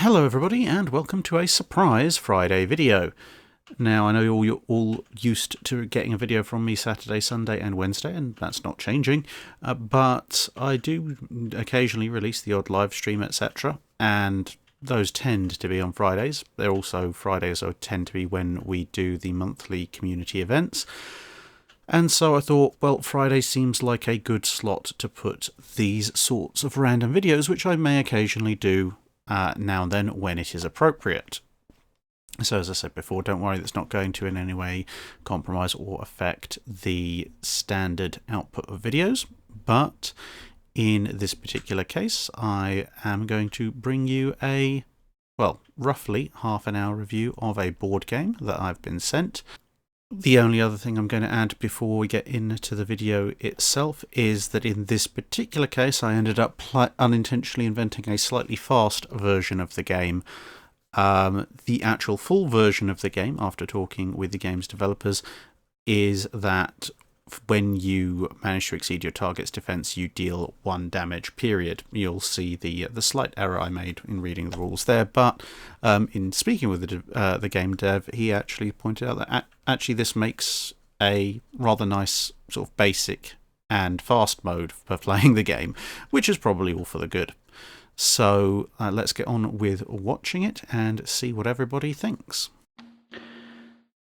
Hello everybody and welcome to a surprise Friday video. Now I know you're all used to getting a video from me Saturday, Sunday and Wednesday, and that's not changing, but I do occasionally release the odd live stream, etc, and those tend to be on Fridays. They're also Fridays tend to be when we do the monthly community events. And so I thought, well, Friday seems like a good slot to put these sorts of random videos, which I may occasionally do now and then when it is appropriate. So as I said before, don't worry, that's not going to in any way compromise or affect the standard output of videos. But in this particular case, I am going to bring you a, well, roughly half an hour review of a board game that I've been sent. The only other thing I'm going to add before we get into the video itself is that in this particular case I ended up unintentionally inventing a slightly fast version of the game. The actual full version of the game, after talking with the game's developers, is that when you manage to exceed your target's defense, you deal 1 damage, period. You'll see the slight error I made in reading the rules there, but in speaking with the game dev, he actually pointed out that actually this makes a rather nice sort of basic and fast mode for playing the game, which is probably all for the good. So let's get on with watching it and see what everybody thinks.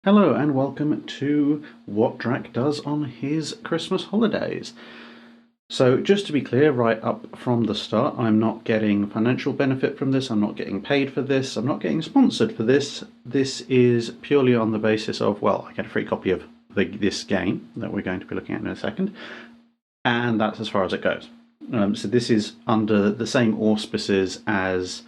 Hello and welcome to what Drach does on his Christmas holidays. So just to be clear right up from the start, I'm not getting financial benefit from this, I'm not getting paid for this, I'm not getting sponsored for this. This is purely on the basis of, well, I get a free copy of this game that we're going to be looking at in a second, and that's as far as it goes. So this is under the same auspices as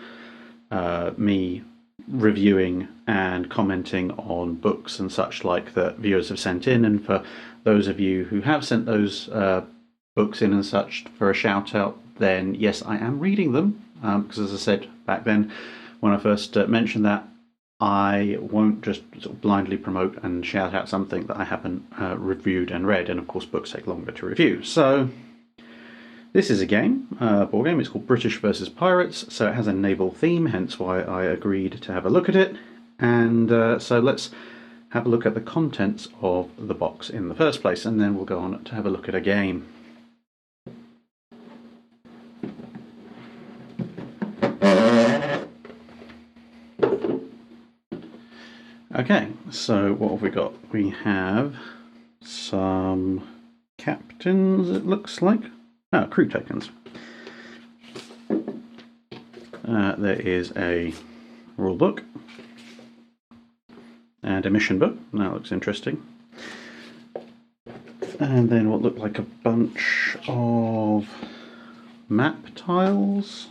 me reviewing and commenting on books and such like that viewers have sent in, and for those of you who have sent those books in and such for a shout out, then yes, I am reading them, because as I said back then when I first mentioned that, I won't just sort of blindly promote and shout out something that I haven't reviewed and read, and of course books take longer to review. So this is a game, board game. It's called British versus Pirates, so it has a naval theme, hence why I agreed to have a look at it. And so let's have a look at the contents of the box in the first place, and then we'll go on to have a look at a game. Okay, so what have we got? We have some captains, it looks like. Crew tokens. There is a rule book and a mission book. That looks interesting. And then what looked like a bunch of map tiles.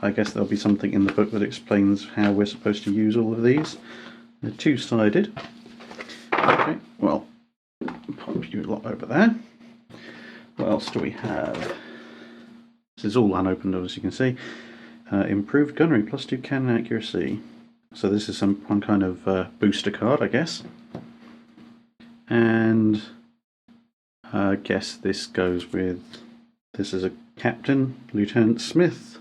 I guess there'll be something in the book that explains how we're supposed to use all of these. They're two-sided. Okay, well, pop you a lot over there. What else do we have? This is all unopened, as you can see. Improved gunnery, +2 cannon accuracy. So this is some one kind of booster card, I guess. And I guess this goes with, this is a captain, Lieutenant Smith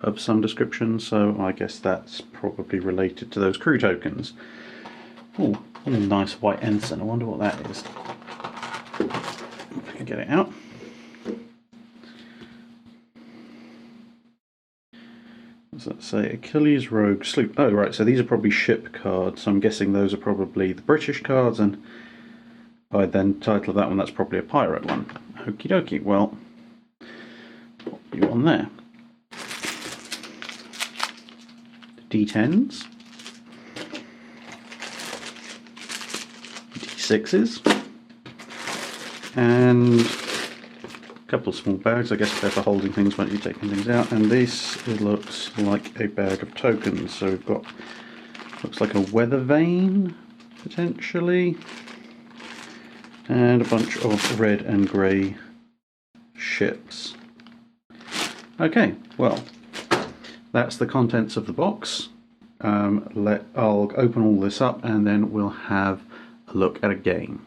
of some description, so I guess that's probably related to those crew tokens. Oh, what a nice white ensign. I wonder what that is. If I can get it out. What does that say? Achilles, Rogue, Sloop. Oh, right, so these are probably ship cards. So I'm guessing those are probably the British cards, and by then title of that one, that's probably a pirate one. Okie dokie, well, pop you on there. D10s. D6s. And a couple of small bags, I guess they're for holding things when you're taking things out. And this, it looks like a bag of tokens. So we've got, looks like a weather vane, potentially. And a bunch of red and grey ships. Okay, well, that's the contents of the box. I'll open all this up and then we'll have a look at a game.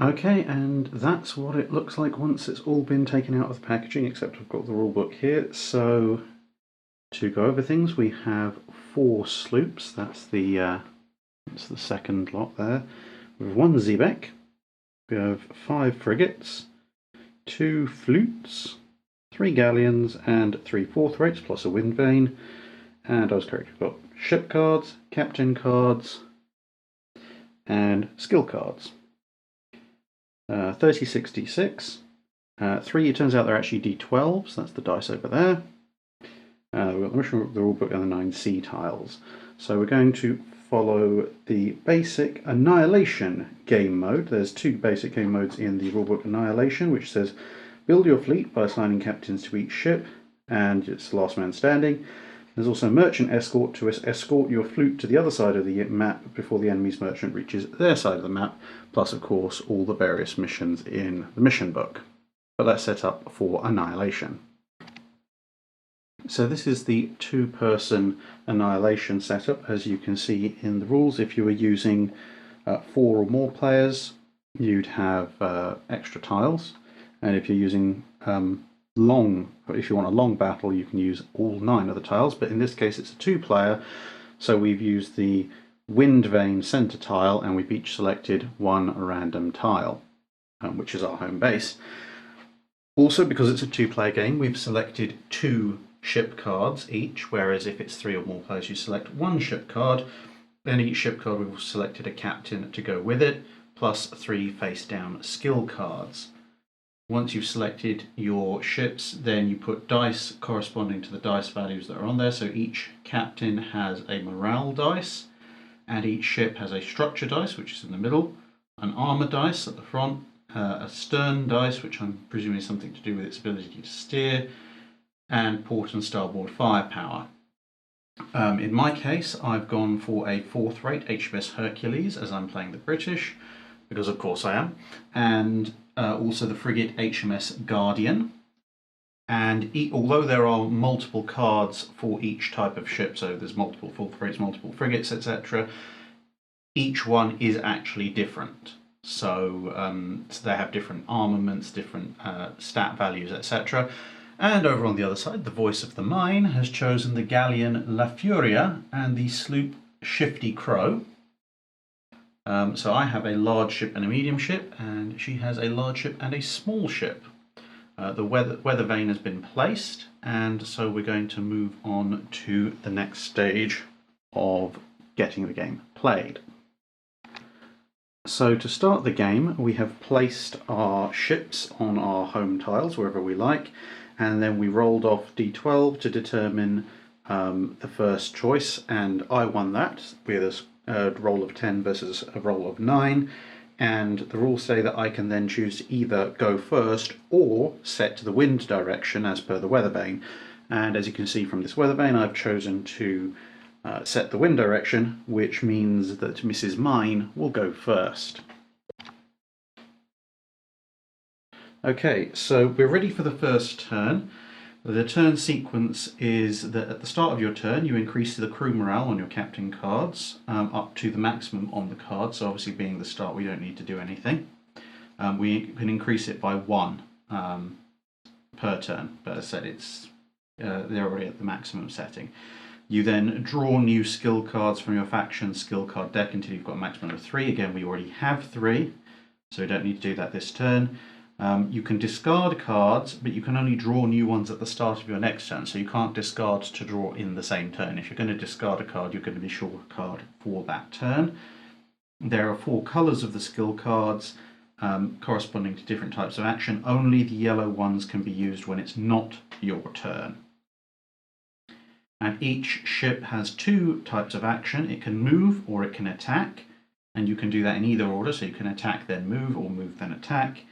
Okay, and that's what it looks like once it's all been taken out of the packaging, except I've got the rulebook here. So to go over things, we have 4 sloops. That's the second lot there. We have 1 xebec. We have 5 frigates, 2 flutes, 3 galleons, and 3 fourth rates plus a wind vane. And I was correct, we've got ship cards, captain cards, and skill cards. 3066. 3, it turns out they're actually d12s, that's the dice over there. We've got the mission, the rulebook, and the 9 sea tiles. So we're going to follow the basic Annihilation game mode. There's 2 basic game modes in the rulebook: Annihilation, which says build your fleet by assigning captains to each ship, and it's last man standing. There's also Merchant Escort to escort your fleet to the other side of the map before the enemy's merchant reaches their side of the map, plus of course all the various missions in the mission book. But let's set up for Annihilation. So this is the 2-person Annihilation setup, as you can see in the rules. If you were using 4 or more players, you'd have extra tiles, and if you're using if you want a long battle, you can use all 9 of the tiles, but in this case it's a 2-player, so we've used the wind vane center tile, and we've each selected 1 random tile, which is our home base. Also, because it's a 2-player game, we've selected 2 ship cards each, whereas if it's 3 or more players you select 1 ship card. Then each ship card we've selected a captain to go with it, plus 3 face down skill cards. Once you've selected your ships, then you put dice corresponding to the dice values that are on there. So each captain has a morale dice, and each ship has a structure dice, which is in the middle, an armor dice at the front, a stern dice, which I'm presuming is something to do with its ability to steer, and port and starboard firepower. In my case, I've gone for a 4th rate HMS Hercules, as I'm playing the British, because of course I am, and also the frigate HMS Guardian. And although there are multiple cards for each type of ship, so there's multiple 4th rates, multiple frigates, etc., each one is actually different. So they have different armaments, different stat values, etc. And over on the other side, the voice of the mine has chosen the galleon La Furia and the sloop Shifty Crow. So I have a large ship and a medium ship, and she has a large ship and a small ship. The weather vane has been placed, and so we're going to move on to the next stage of getting the game played. So to start the game, we have placed our ships on our home tiles wherever we like, and then we rolled off d12 to determine the first choice, and I won that with a roll of 10 versus a roll of 9, and the rules say that I can then choose to either go first or set the wind direction as per the weather vane. And as you can see from this weather vane, I've chosen to set the wind direction, which means that Mrs. Mine will go first. Okay, so we're ready for the first turn. The turn sequence is that at the start of your turn you increase the crew morale on your captain cards up to the maximum on the card, so obviously being the start we don't need to do anything. We can increase it by 1 per turn, but as I said, they're already at the maximum setting. You then draw new skill cards from your faction skill card deck until you've got a maximum of 3. Again, we already have 3, so we don't need to do that this turn. You can discard cards, but you can only draw new ones at the start of your next turn, so you can't discard to draw in the same turn. If you're going to discard a card, you're going to be short a card for that turn. There are 4 colours of the skill cards corresponding to different types of action. Only the yellow ones can be used when it's not your turn. And each ship has 2 types of action. It can move or it can attack, and you can do that in either order, so you can attack then move or move then attack.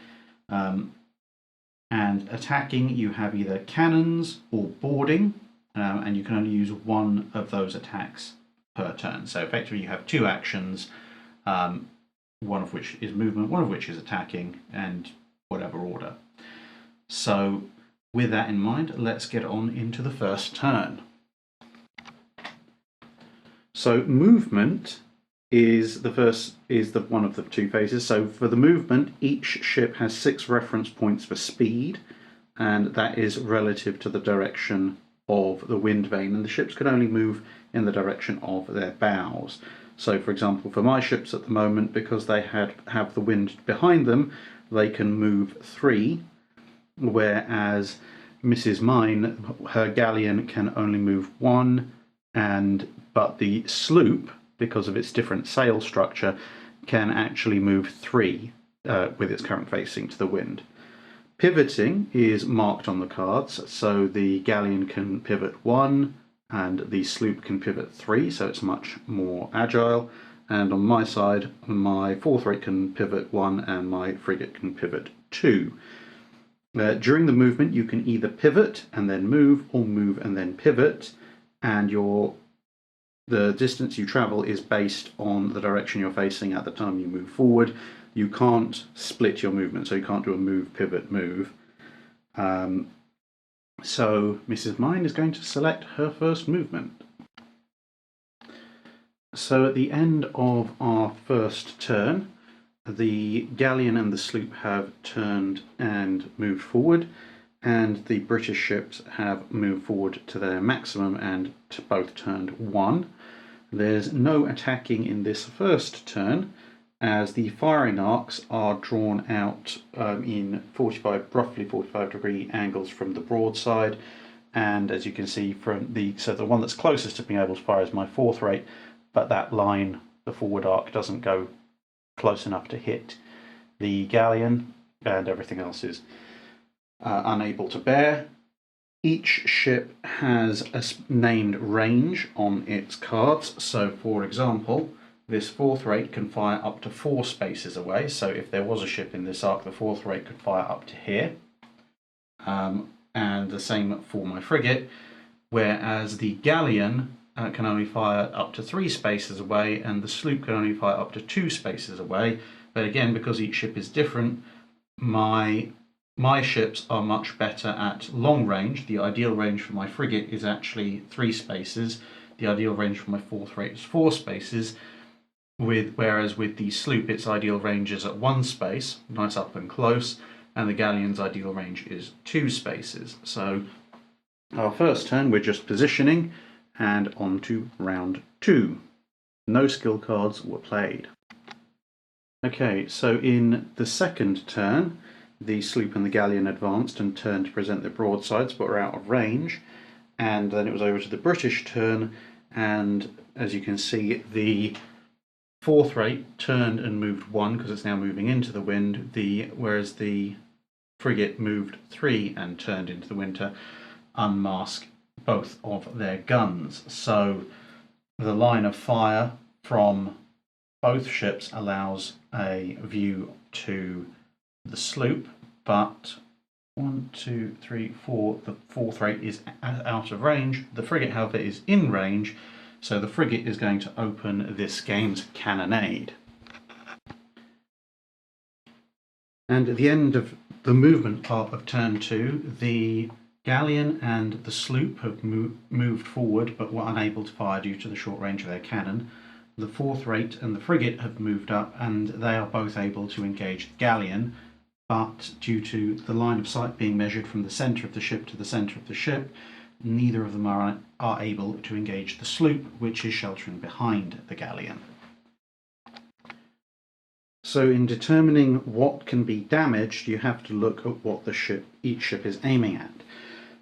And attacking, you have either cannons or boarding, and you can only use 1 of those attacks per turn. So effectively you have 2 actions, one of which is movement, one of which is attacking, and whatever order. So with that in mind, let's get on into the first turn. So movement is the one of the two phases. So for the movement, each ship has 6 reference points for speed, and that is relative to the direction of the wind vane, and the ships can only move in the direction of their bows. So for example, for my ships at the moment, because they have the wind behind them, they can move 3, whereas Mrs. Mine, her galleon can only move 1, but the sloop, because of its different sail structure, can actually move 3 with its current facing to the wind. Pivoting is marked on the cards, so the galleon can pivot 1 and the sloop can pivot 3, so it's much more agile. And on my side, my 4th rate can pivot 1 and my frigate can pivot 2. During the movement, you can either pivot and then move, or move and then pivot, and the distance you travel is based on the direction you're facing at the time you move forward. You can't split your movement, so you can't do a move, pivot, move. So Mrs. Mine is going to select her first movement. So at the end of our first turn, the galleon and the sloop have turned and moved forward, and the British ships have moved forward to their maximum and both turned 1. There's no attacking in this first turn, as the firing arcs are drawn out in roughly 45 degree angles from the broadside, and as you can see from the one that's closest to being able to fire is my 4th rate, but that line, the forward arc, doesn't go close enough to hit the galleon, and everything else is unable to bear. Each ship has a named range on its cards, so for example, this 4th rate can fire up to 4 spaces away, so if there was a ship in this arc, the 4th rate could fire up to here. And the same for my frigate, whereas the galleon can only fire up to 3 spaces away, and the sloop can only fire up to 2 spaces away. But again, because each ship is different, my ships are much better at long range. The ideal range for my frigate is actually 3 spaces. The ideal range for my 4th rate is 4 spaces. Whereas with the sloop, its ideal range is at 1 space, nice up and close, and the galleon's ideal range is 2 spaces. So our first turn, we're just positioning, and on to round 2. No skill cards were played. Okay, so in the second turn, the sloop and the galleon advanced and turned to present their broadsides, but were out of range. And then it was over to the British turn, and as you can see, the 4th rate turned and moved 1 because it's now moving into the wind, whereas the frigate moved 3 and turned into the wind to unmask both of their guns. So the line of fire from both ships allows a view to the sloop, but 1, 2, 3, 4, the 4th rate is out of range. The frigate, however, is in range, so the frigate is going to open this game's cannonade. And at the end of the movement part of turn 2, the galleon and the sloop have moved forward but were unable to fire due to the short range of their cannon. The 4th rate and the frigate have moved up, and they are both able to engage the galleon, but due to the line of sight being measured from the centre of the ship to the centre of the ship, neither of them are able to engage the sloop, which is sheltering behind the galleon. So in determining what can be damaged, you have to look at what each ship is aiming at.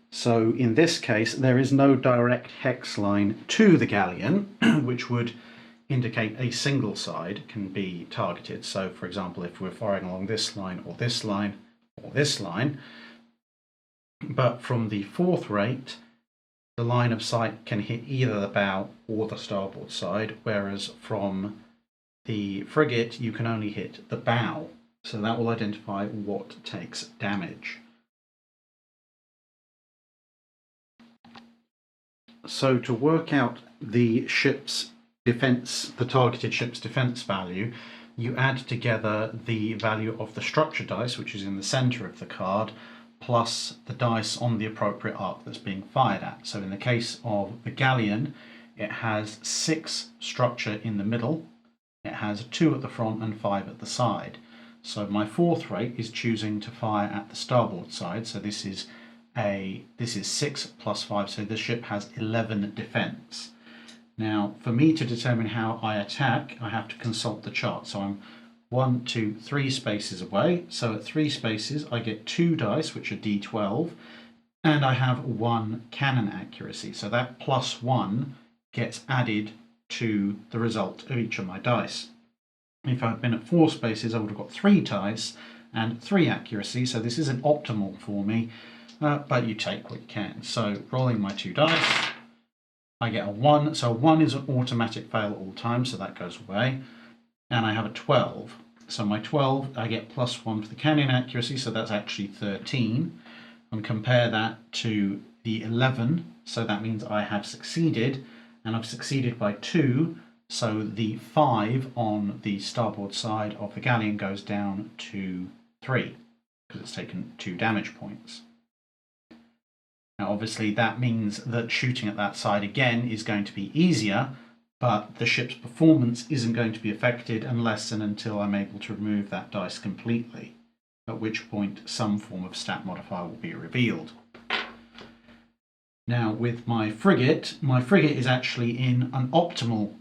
So in this case, there is no direct hex line to the galleon, which would indicate a single side can be targeted. So for example, if we're firing along this line or this line or this line, but from the 4th rate, the line of sight can hit either the bow or the starboard side, whereas from the frigate you can only hit the bow. So that will identify what takes damage. So to work out the ship's defense, the targeted ship's defense value, you add together the value of the structure dice, which is in the center of the card, plus the dice on the appropriate arc that's being fired at. So in the case of the galleon, it has 6 structure in the middle, has 2 at the front and 5 at the side. So my 4th rate is choosing to fire at the starboard side. So this is 6 plus 5, so the ship has 11 defense. Now, for me to determine how I attack, I have to consult the chart. So I'm 1, 2, 3 spaces away. So at 3 spaces, I get 2 dice, which are D12, and I have 1 cannon accuracy. So that plus 1 gets added to the result of each of my dice. If I'd been at 4 spaces, I would have got 3 dice and 3 accuracy. So this isn't optimal for me, but you take what you can. So rolling my 2 dice, I get a 1. So 1 is an automatic fail at all times, so that goes away. And I have a 12. So my 12, I get plus 1 for the cannon accuracy, so that's actually 13. And compare that to the 11, so that means I have succeeded, and I've succeeded by 2, so the 5 on the starboard side of the galleon goes down to 3, because it's taken 2 damage points. Now obviously that means that shooting at that side again is going to be easier, but the ship's performance isn't going to be affected unless and until I'm able to remove that dice completely, at which point some form of stat modifier will be revealed. Now with my frigate is actually in an optimal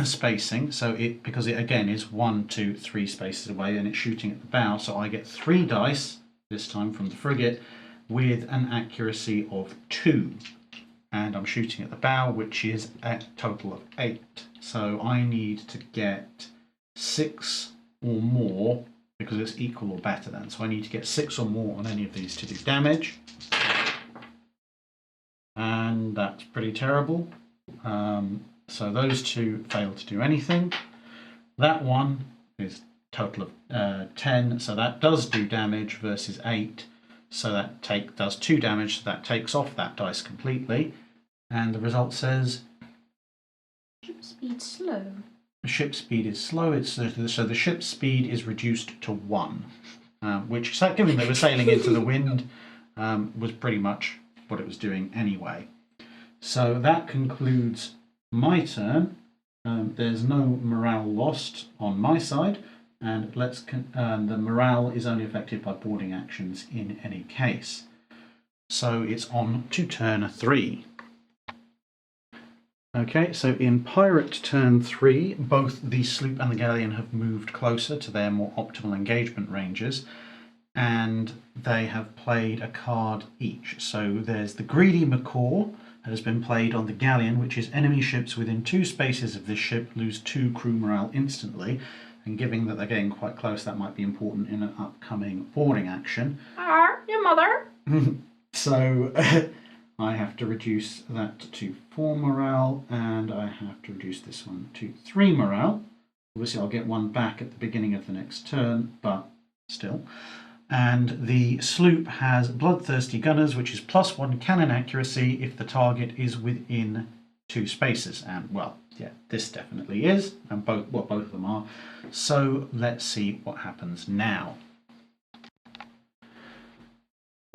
spacing, so because it again is 1, 2, 3 spaces away and it's shooting at the bow, so I get 3 dice this time from the frigate with an accuracy of 2, and I'm shooting at the bow, which is a total of 8. So I need to get 6 or more, because it's equal or better than. So I need to get 6 or more on any of these to do damage, and that's pretty terrible. So those 2 fail to do anything. That one is total of 10, so that does do damage versus 8. So that does 2 damage, so that takes off that dice completely. And the result says ship speed slow. The ship speed is slow. So the ship's speed is reduced to 1, which, given they were sailing into the wind, was pretty much what it was doing anyway. So that concludes my turn. There's no morale lost on my side. And the morale is only affected by boarding actions in any case. So it's on to turn 3. Okay, so in Pirate turn 3, both the sloop and the galleon have moved closer to their more optimal engagement ranges, and they have played a card each. So there's the Greedy Macaw that has been played on the galleon, which is enemy ships within 2 spaces of this ship lose 2 crew morale instantly. And given that they're getting quite close, that might be important in an upcoming boarding action. Your mother. So I have to reduce that to 4 morale, and I have to reduce this one to 3 morale. Obviously I'll get 1 back at the beginning of the next turn, but still. And the sloop has Bloodthirsty Gunners, which is plus 1 cannon accuracy if the target is within 2 spaces. And well, yeah, this definitely is, and both of them are. So let's see what happens now.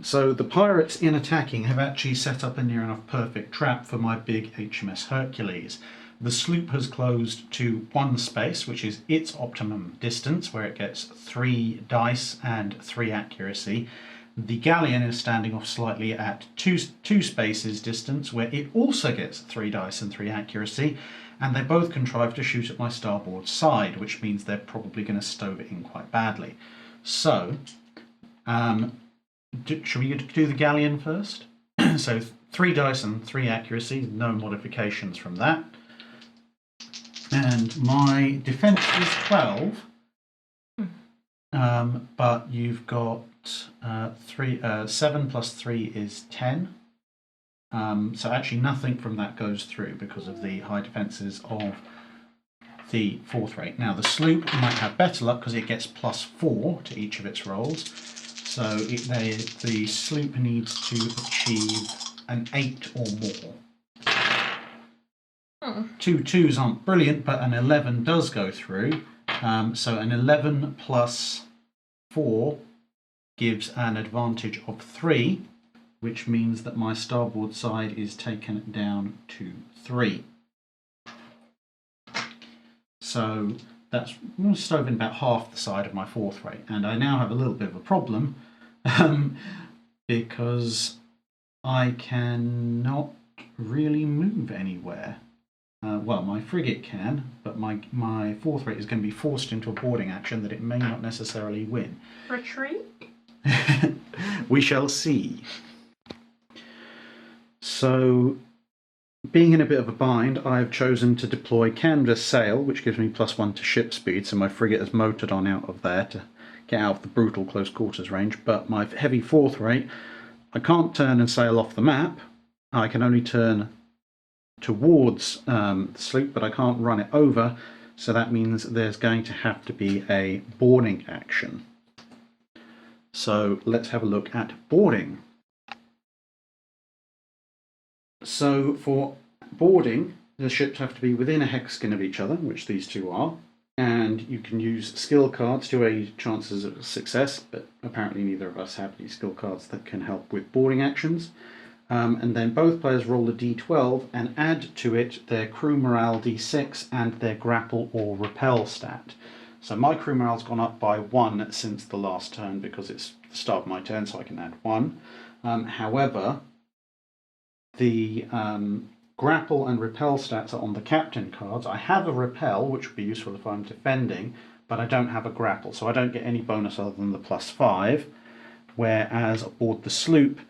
So the pirates in attacking have actually set up a near enough perfect trap for my big HMS Hercules. The sloop has closed to 1 space, which is its optimum distance, where it gets 3 dice and 3 accuracy. The galleon is standing off slightly at 2 spaces distance, where it also gets 3 dice and 3 accuracy, and they both contrive to shoot at my starboard side, which means they're probably going to stove it in quite badly. So, should we do the galleon first? So 3 dice and 3 accuracy, no modifications from that. And my defense is 12, but you've got 7 plus 3 is 10. So actually nothing from that goes through because of the high defences of the 4th rate. Now the sloop might have better luck because it gets plus 4 to each of its rolls. So the sloop needs to achieve an 8 or more. 2 2s aren't brilliant, but an 11 does go through. So an 11 plus 4 gives an advantage of 3, which means that my starboard side is taken down to 3. So that's stove in about half the side of my fourth rate, and I now have a little bit of a problem because I cannot really move anywhere. Well, my frigate can, but my fourth rate is going to be forced into a boarding action that it may not necessarily win. Retreat? We shall see. So, being in a bit of a bind, I've chosen to deploy canvas sail, which gives me +1 to ship speed, so my frigate has motored on out of there to get out of the brutal close quarters range. But my heavy fourth rate, I can't turn and sail off the map. I can only turn towards the sloop, but I can't run it over, so that means there's going to have to be a boarding action. So let's have a look at boarding. So for boarding, the ships have to be within a hexagon of each other, which these two are, and you can use skill cards to aid chances of success, but apparently neither of us have any skill cards that can help with boarding actions. And then both players roll a d12 and add to it their crew morale d6 and their grapple or repel stat. So my crew morale's gone up by 1 since the last turn because it's the start of my turn, so I can add 1. However, the grapple and repel stats are on the captain cards. I have a repel, which would be useful if I'm defending, but I don't have a grapple, so I don't get any bonus other than the +5. Whereas aboard the sloop,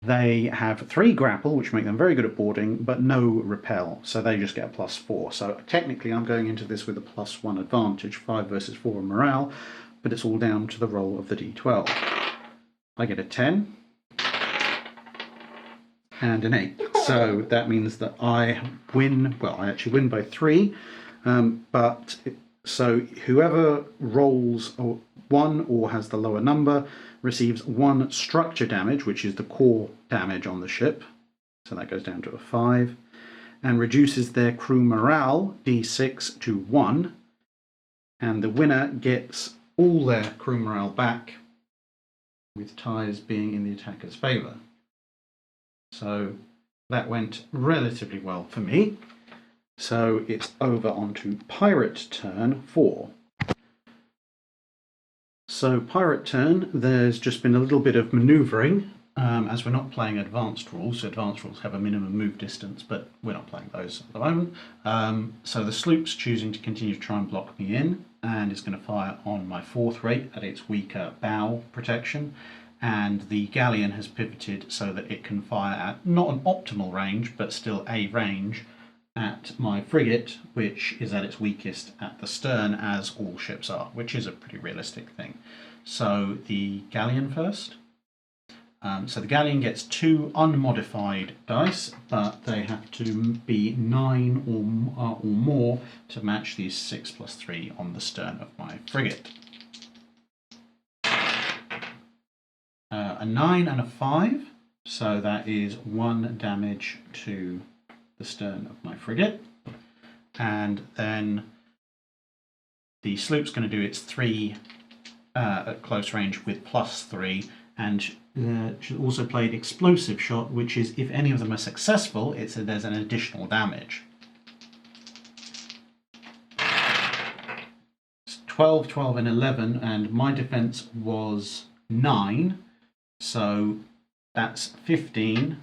they have 3 grapple, which make them very good at boarding, but no repel, so they just get a +4. So technically I'm going into this with a +1 advantage, 5 versus 4 in morale, but it's all down to the roll of the d12. I get a 10 and an 8. So that means that I win, well, I actually win by 3, so whoever rolls 1 or has the lower number receives 1 structure damage, which is the core damage on the ship, so that goes down to a 5, and reduces their crew morale d6 to 1, and the winner gets all their crew morale back, with ties being in the attacker's favour. So that went relatively well for me. So it's over onto pirate turn 4. So pirate turn, there's just been a little bit of manoeuvring, as we're not playing advanced rules. So advanced rules have a minimum move distance, but we're not playing those at the moment. So the sloop's choosing to continue to try and block me in, and is going to fire on my fourth rate at its weaker bow protection. And the galleon has pivoted so that it can fire at not an optimal range, but still a range at my frigate, which is at its weakest at the stern, as all ships are, which is a pretty realistic thing. So the galleon first. So the galleon gets 2 unmodified dice, but they have to be 9 or more to match these 6 + 3 on the stern of my frigate. A 9 and a 5, so that is 1 damage to the stern of my frigate. And then the sloop's going to do its 3 at close range with +3, and she also played explosive shot, which is if any of them are successful, there's an additional damage. It's 12, 12 and 11, and my defense was 9. So that's 15,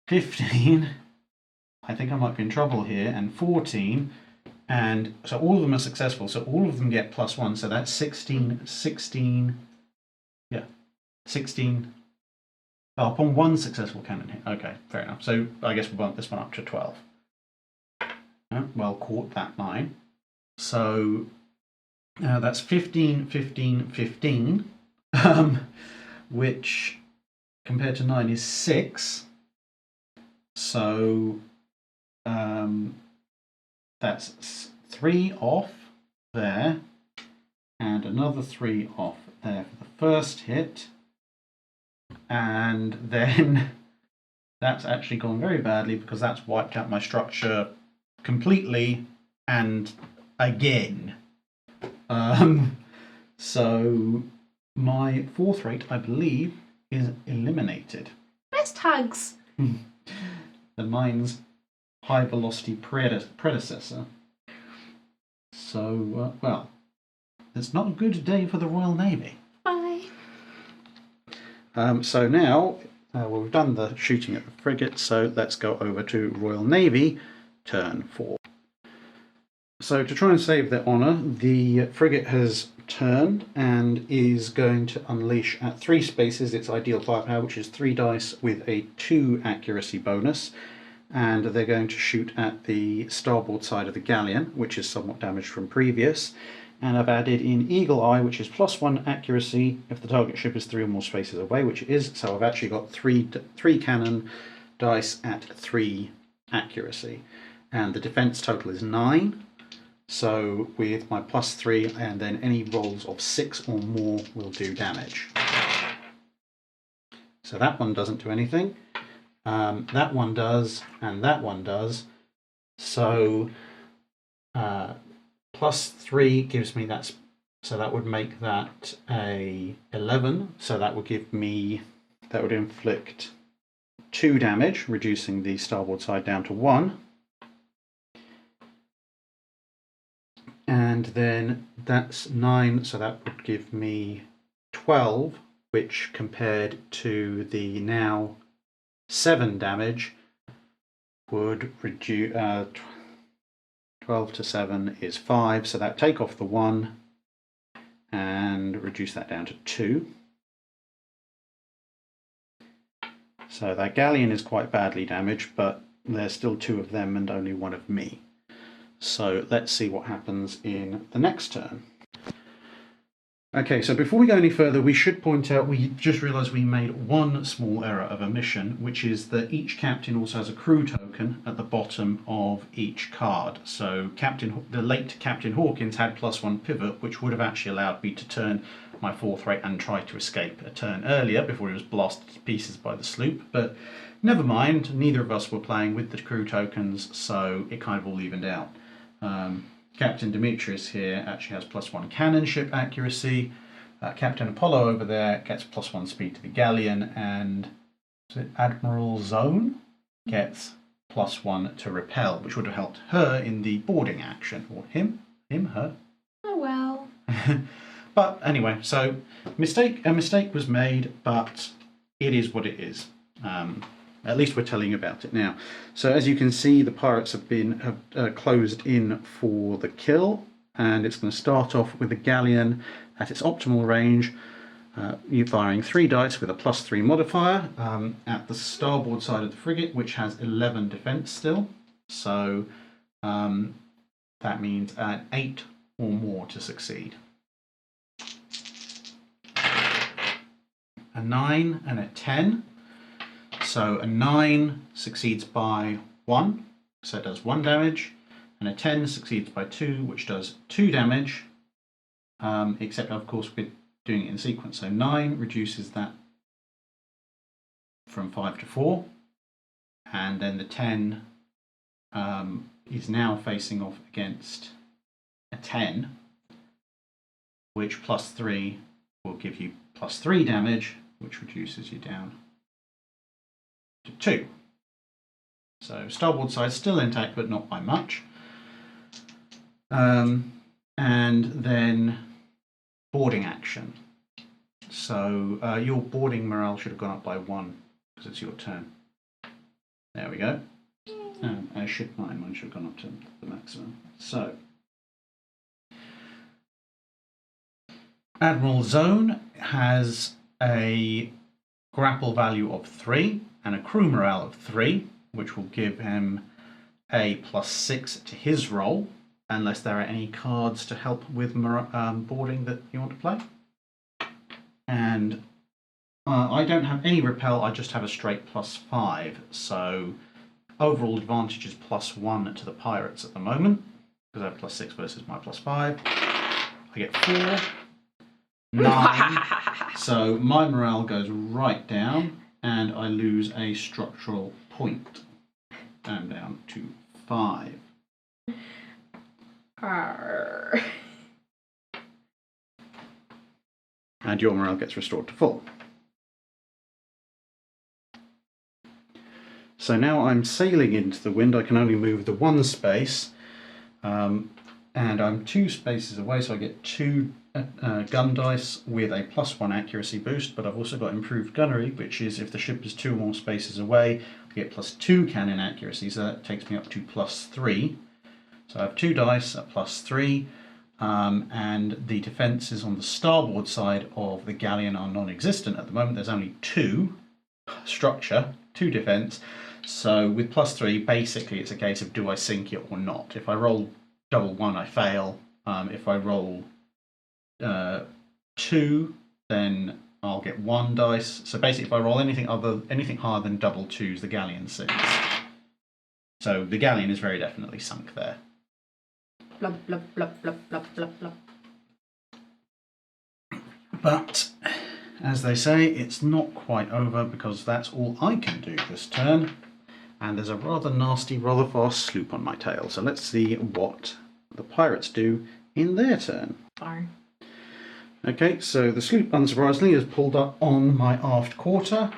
15, I think I might be in trouble here, and 14, and so all of them are successful, so all of them get +1, so that's 16, 16, yeah, 16, oh, upon 1 successful cannon hit, okay, fair enough, so I guess we'll bump this one up to 12. Well caught, that 9, so that's 15, 15, 15, which compared to 9 is 6. So that's 3 off there, and another 3 off there for the first hit. And then that's actually gone very badly because that's wiped out my structure completely and again. So my fourth rate, I believe, is eliminated. Best hugs. The mine's high velocity predecessor. So, well, it's not a good day for the Royal Navy. Bye. So now, well, we've done the shooting at the frigate, so let's go over to Royal Navy, turn 4. So to try and save their honour, the frigate has turned and is going to unleash at 3 spaces its ideal firepower, which is 3 dice with a 2 accuracy bonus, and they're going to shoot at the starboard side of the galleon, which is somewhat damaged from previous. And I've added in Eagle Eye, which is +1 accuracy if the target ship is 3 or more spaces away, which it is. So I've actually got three cannon dice at 3 accuracy. And the defense total is 9. So with my +3 and then any rolls of 6 or more will do damage. So that one doesn't do anything. That one does, and that one does. So +3 gives me so that would make that a 11. So that would give me, that would inflict 2 damage, reducing the starboard side down to 1. And then that's 9, so that would give me 12, which compared to the now 7 damage would reduce. 12 to 7 is 5, so that take off the 1 and reduce that down to 2. So that galleon is quite badly damaged, but there's still 2 of them and only 1 of me. So let's see what happens in the next turn. Okay, so before we go any further, we should point out we just realised we made one small error of omission, which is that each captain also has a crew token at the bottom of each card. So the late Captain Hawkins had +1 pivot, which would have actually allowed me to turn my 4th rate and try to escape a turn earlier before he was blasted to pieces by the sloop. But never mind, neither of us were playing with the crew tokens, so it kind of all evened out. Captain Demetrius here actually has +1 cannon ship accuracy. Captain Apollo over there gets +1 speed to the galleon, and Admiral Zone gets +1 to repel, which would have helped her in the boarding action, or him, her. Oh well. But anyway, so a mistake was made, but it is what it is. At least we're telling you about it now. So as you can see, the pirates have closed in for the kill, and it's going to start off with the galleon at its optimal range. You firing 3 dice with a +3 modifier at the starboard side of the frigate, which has 11 defense still. So that means an 8 or more to succeed. A 9 and a 10. So a 9 succeeds by 1, so it does 1 damage, and a 10 succeeds by 2, which does 2 damage, except of course we're doing it in sequence. So 9 reduces that from 5 to 4, and then the 10 is now facing off against a 10, which +3 will give you +3 damage, which reduces you down to 2. So starboard side still intact, but not by much. And then boarding action. So your boarding morale should have gone up by 1 because it's your turn. There we go. Mine should have gone up to the maximum. So Admiral Zone has a grapple value of 3 and a crew morale of 3, which will give him a +6 to his roll, unless there are any cards to help with boarding that you want to play. And I don't have any repel, I just have a straight +5, so overall advantage is +1 to the pirates at the moment, because I have +6 versus my +5. I get 4, 9, so my morale goes right down, and I lose a structural point. I'm down to 5. Arr. And your morale gets restored to full. So now I'm sailing into the wind. I can only move the 1 space. and I'm 2 spaces away, so I get 2 gun dice with a +1 accuracy boost, but I've also got improved gunnery, which is if the ship is 2 or more spaces away, I get +2 cannon accuracy, so that takes me up to +3. So I have 2 dice at +3, and the defences on the starboard side of the galleon are non-existent at the moment. There's only 2 structure, 2 defence, so with +3, basically it's a case of do I sink it or not. If I roll double 1, I fail. If I roll 2, then I'll get 1 dice. So basically, if I roll anything higher than double 2s, the galleon sinks. So the galleon is very definitely sunk there. Blub, blub, blub, blub, blub, blub, blub. But as they say, it's not quite over because that's all I can do this turn. And there's a rather nasty, rather fast sloop on my tail. So let's see what the pirates do in their turn. Darn. Okay, so the sloop, unsurprisingly, is pulled up on my aft quarter,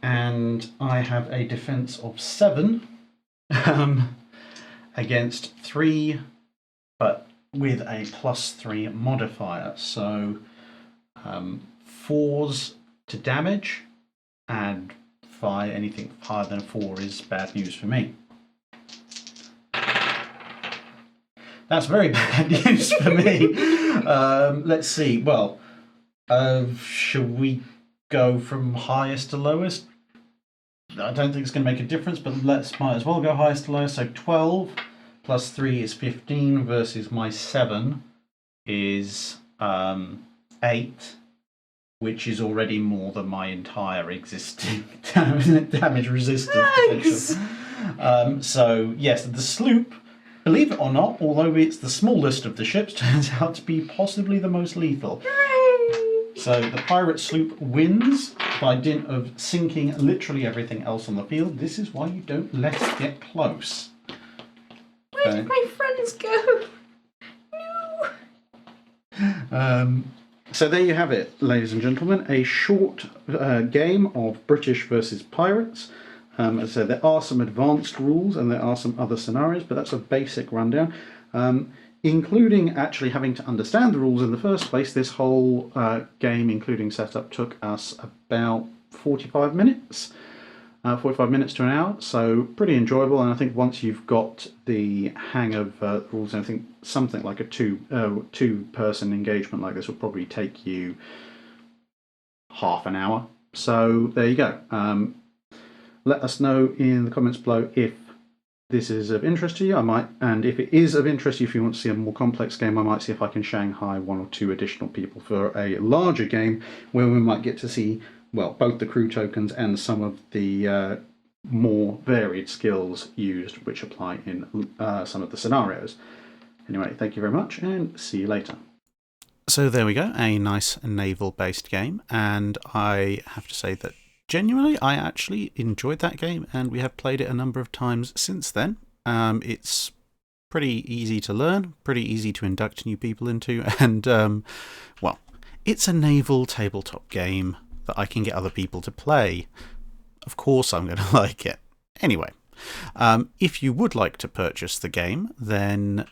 and I have a defence of 7 against 3, but with a +3 modifier. So 4s to damage, and anything higher than 4 is bad news for me. That's very bad news for me. Let's see. Well, should we go from highest to lowest? I don't think it's going to make a difference, but might as well go highest to lowest. So 12 plus 3 is 15 versus my 7 is 8. Which is already more than my entire existing damage resistance. So yes, the sloop, believe it or not, although it's the smallest of the ships, turns out to be possibly the most lethal. Hooray! So the pirate sloop wins by dint of sinking literally everything else on the field. This is why you don't let it get close. Where did my friends go? No! So there you have it, ladies and gentlemen, a short game of British versus pirates. As I said, there are some advanced rules and there are some other scenarios, but that's a basic rundown. Including actually having to understand the rules in the first place, this whole game, including setup, took us about 45 minutes. 45 minutes to an hour, so pretty enjoyable. And I think once you've got the hang of the rules, I think something like a two-person engagement like this will probably take you half an hour. So there you go. Let us know in the comments below if this is of interest to you. And if it is of interest to you, if you want to see a more complex game, I might see if I can Shanghai 1 or 2 additional people for a larger game where we might get to see, well, both the crew tokens and some of the more varied skills used, which apply in some of the scenarios. Anyway, thank you very much, and see you later. So there we go, a nice naval-based game, and I have to say that genuinely, I actually enjoyed that game, and we have played it a number of times since then. It's pretty easy to learn, pretty easy to induct new people into, and, well, it's a naval tabletop game that I can get other people to play. Of course I'm going to like it. Anyway, if you would like to purchase the game, then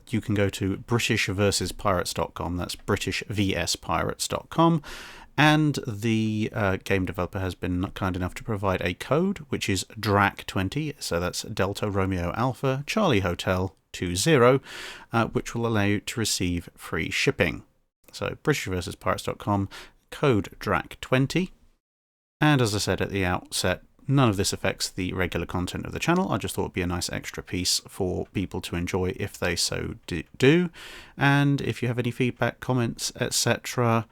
you can go to britishvspirates.com. That's britishvspirates.com. And the game developer has been kind enough to provide a code, which is Drach20, so that's Delta Romeo Alpha Charlie Hotel 20, which will allow you to receive free shipping. So britishvspirates.com, code Drach20. And as I said at the outset, none of this affects the regular content of the channel. I just thought it would be a nice extra piece for people to enjoy if they so do. And if you have any feedback, comments, etc.,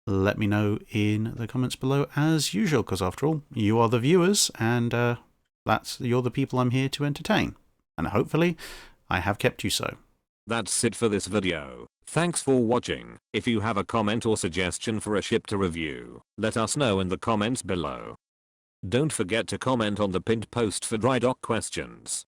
let me know in the comments below as usual, because after all, you are the viewers, and you're the people I'm here to entertain. And hopefully, I have kept you so. That's it for this video. Thanks for watching. If you have a comment or suggestion for a ship to review, let us know in the comments below. Don't forget to comment on the pinned post for dry dock questions.